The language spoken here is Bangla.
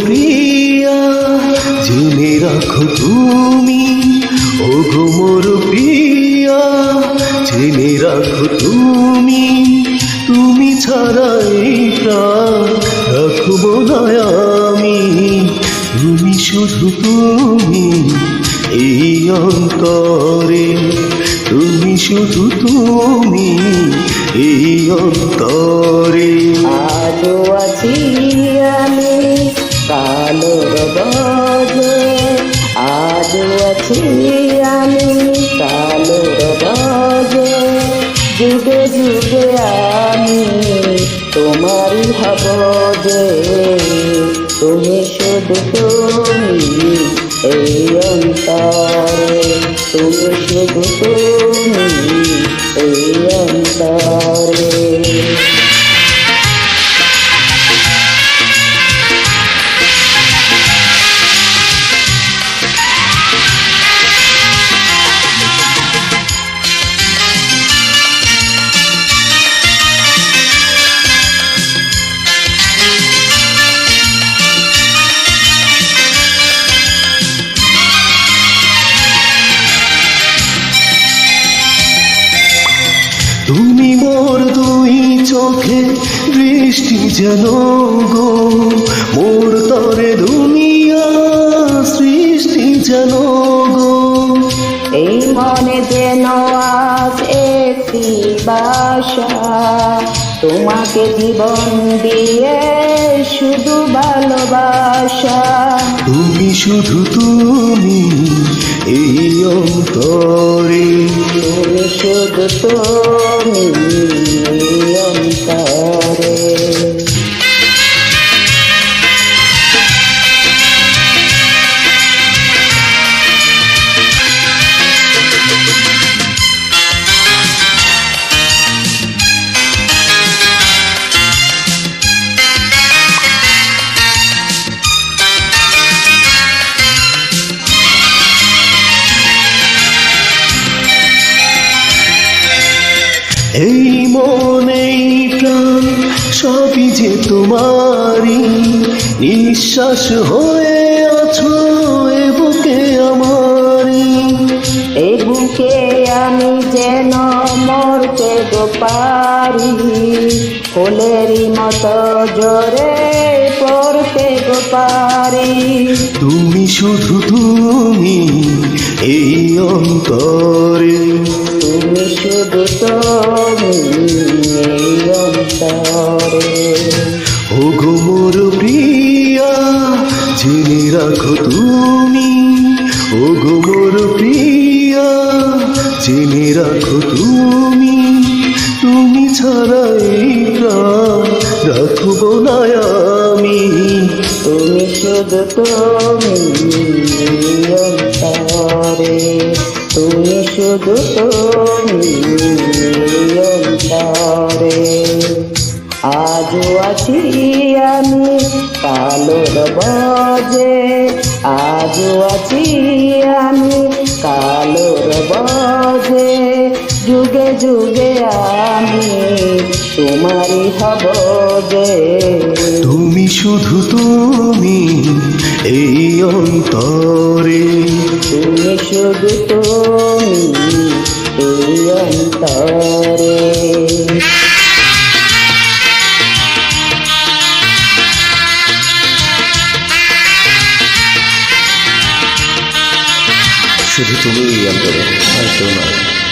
প্রিয়া জেনে রাখো তুমি, ওগো মোর প্রিয়া জেনে রাখো তুমি, তুমি ছাড়া এই প্রাণ রাখবো না আমি। তুমি শুধু তুমি এই অন্তরে, তুমি শুধু তুমি এই অন্তরে। আজও আছি আমি কালোর বদলে, আজও আছি আমি কালোর বদলে, যুগে যুগে আমি তোমারই হব যে। তুমি শুধু তুমি এই অন্তরে, তুমি শুধু তুমি এই অন্তরে। তুমি মোর দুই চোখে দৃষ্টি যেন গো, মোর তরে দুনিয়া সৃষ্টি যেন গো। এই মনে যেন আজ একটি বাসা, তোমাকে জীবন দিয়ে শুধু ভালোবাসা। তুমি শুধু তুমি এই অন্তরে, তুমি শুধু তুমি এই অন্তরে। এই মন এই প্রাণ সবই যে তোমারই, নিঃশ্বাস হয়ে আছো এ বুকে আমারই। এই বুকে আমি যেন মরতে গো পারি, ফুলেরই মতো জোরে পড়তে গো পারি। তুমি শুধু তুমি এই অন্তরে, তুমি শুধু তুমি এই অন্তরে। ওগো মোর প্রিয়া জেনে রাখো তুমি, ওগো মোর প্রিয়া জেনে রাখো তুমি, তুমি ছাড়া এই প্রাণ রাখবো না আমি। তুমি শুধু তুমি এই অন্তরে, তুমি শুধু তুমি এই অন্তরে। আজও আছি আমি কালোর বদলে, আজও আছি আমি কালোর বদলে, যুগে যুগে আমি তোমারই হব যে। তুমি শুধু তুমি এই অন্তরে, তুমি শুধু তুমি এই অন্তরে। শুধু তুমি এই অন্তরে, আর কেউ নয়।